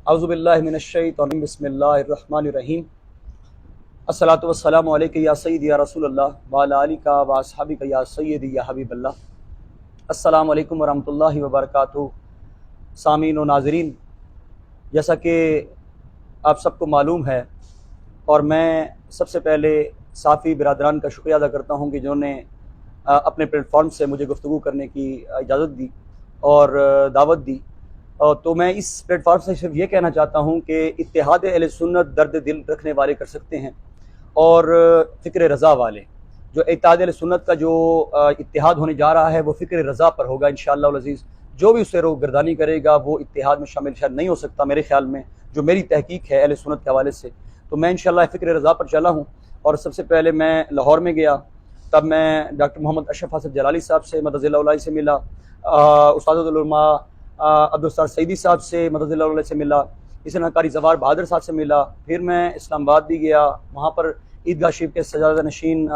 अऊज़ु बिल्लाहि मिनश्शैतानिर बिस्मिल्लाहिर्रहमानिर्रहीम। अस्सलातु वस्सलामु अलैका या सय्यदी या रसूलल्लाह व अला आलिका व अस्हाबिका या सय्यदी या हबीबल्लाह। अस्सलामु अलैकुम व रहमतुल्लाहि व बरकातुहू। सामीन व नाज़रीन, जैसा कि आप सबको मालूम है और मैं सबसे पहले साफ़ी बिरादरान का शुक्रिया अदा करता हूँ कि जिन्होंने अपने प्लेटफॉर्म से मुझे गुफ्तगू करने की इजाज़त दी और दावत दी। तो मैं इस प्लेटफॉर्म से सिर्फ ये कहना चाहता हूँ कि इत्तेहाद अहले सुन्नत दर्द दिल रखने वाले कर सकते हैं और फ़िक्र रज़ा वाले। जो इत्तेहाद अहले सुन्नत का जो इत्तेहाद होने जा रहा है वो फ़िक्र रज़ा पर होगा इंशाअल्लाह अज़ीज़। जो भी उससे रोगर्दानी करेगा वो इत्तेहाद में शामिल शायद नहीं हो सकता मेरे ख्याल में, जो मेरी तहकीक है अहले सुन्नत के हवाले से। तो मैं इंशाअल्लाह फ़िक्र रज़ा पर चला हूँ और सबसे पहले मैं लाहौर में गया, तब मैं डॉक्टर मोहम्मद अशरफ हसन जलाली साहब से मदद से मिला, उस्तादुल उलमा अब्दुल सत्तार सईदी साहब से मदद से मिला, इसी तरह कारी ज़वार बहादुर साहब से मिला। फिर मैं इस्लामाबाद भी गया, वहाँ पर ईदगाह शरीफ के सजादा नशीन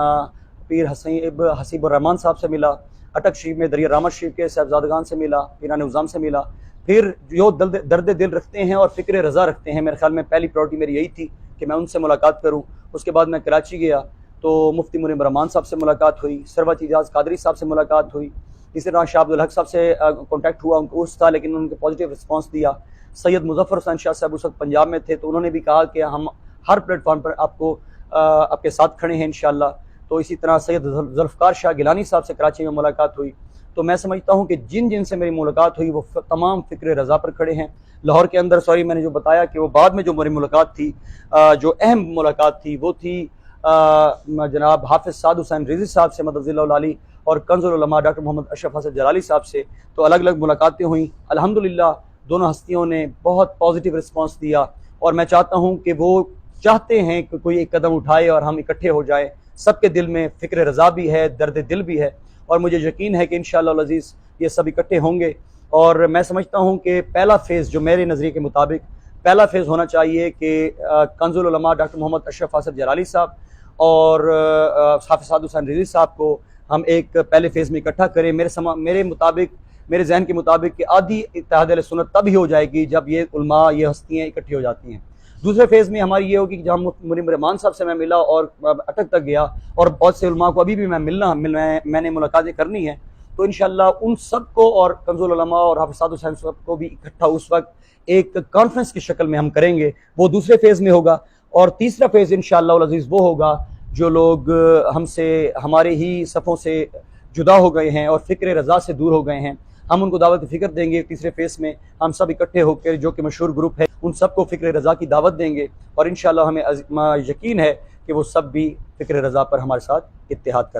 पीर हसीब रहमान साहब से मिला। अटक शरीफ में दरिया रामत शरीफ के साहबजादगान से मिला, पीरान उज़ाम से मिला। फिर जो दर्द दिल रखते हैं और फ़िक्र रज़ा रखते हैं, मेरे ख्याल में पहली प्रायोरिटी मेरी यही थी कि मैं उनसे मुलाकात करूँ। उसके बाद मैं कराची गया तो मुफ्ती मुनीर रहमान साहब से मुलाकात हुई, सरवत इजाज़ कादरी साहब से मुलाकात हुई। इसी तरह शाह अब्दुल हक साहब से कॉन्टैक्ट हुआ, उनको उस था लेकिन उन्होंने पॉजिटिव रिस्पांस दिया। सैयद मुज़फ़्फ़र हुसैन शाह साहब उस वक्त पंजाब में थे, तो उन्होंने भी कहा कि हम हर प्लेटफॉर्म पर आपको आपके साथ खड़े हैं इंशाअल्लाह। तो इसी तरह सैयद ज़ुल्फ़िकार शाह गिलानी साहब से कराची में मुलाकात हुई। तो मैं समझता हूँ कि जिन से मेरी मुलाकात हुई वो तमाम फ़िक्र रज़ा पर खड़े हैं। लाहौर के अंदर मैंने जो बताया कि वो बाद में जो मेरी मुलाकात थी, जो अहम मुलाकात थी वो थी जनाब हाफ़िज़ साद हुसैन रिज़वी साहब से मदद और कंज़ुल उलमा डॉक्टर मोहम्मद अशरफ हसन जलाली साहब से। तो अलग अलग मुलाकातें हुई। अल्हम्दुलिल्लाह दोनों हस्तियों ने बहुत पॉजिटिव रिस्पांस दिया और मैं चाहता हूँ कि वो चाहते हैं कि कोई एक कदम उठाए और हम इकट्ठे हो जाएं। सबके दिल में फ़िक्र रज़ा भी है, दर्द दिल भी है और मुझे यकीन है कि इंशाअल्लाह अज़ीज़ ये सब इकट्ठे होंगे। और मैं समझता हूँ कि पहला फ़ेज़ जो मेरे नज़रिए के मुताबिक पहला फ़ेज़ होना चाहिए कि कंज़ुल उलमा डॉक्टर मोहम्मद अशरफ हसन जलाली साहब और हाफ़िज़ साद हुसैन रिज़वी साहब को हम एक पहले फ़ेज़ में इकट्ठा करें। मेरे मुताबिक, मेरे जहन के मुताबिक कि आधी इत्तेहाद अहले सुन्नत तब ही हो जाएगी जब ये उलमा, ये हस्तियाँ इकट्ठी हो जाती हैं। दूसरे फ़ेज़ में हमारी ये होगी कि जब मुनीर रहमान साहब से मैं मिला और अटक तक गया और बहुत से उलमा को अभी भी मैंने मुलाकातें करनी है, तो इंशाअल्लाह उन सब को और कंज़ुल उलमा और हाफ़िज़ साद हुसैन साहब को भी इकट्ठा उस वक्त एक कॉन्फ्रेंस की शक्ल में हम करेंगे। वो दूसरे फ़ेज़ में होगा। और तीसरा फ़ेज़ इंशाअल्लाह अज़ीज़ वो होगा जो लोग हमसे, हमारे ही सफ़ों से जुदा हो गए हैं और फ़िक्र रज़ा से दूर हो गए हैं, हम उनको दावत फ़िक्र देंगे। तीसरे फ़ेज़ में हम सब इकट्ठे होकर, जो कि मशहूर ग्रुप है, उन सबको फ़िक्र रज़ा की दावत देंगे और इंशाअल्लाह हमें यकीन है कि वो सब भी फ़िक्र रज़ा पर हमारे साथ इत्तेहाद कर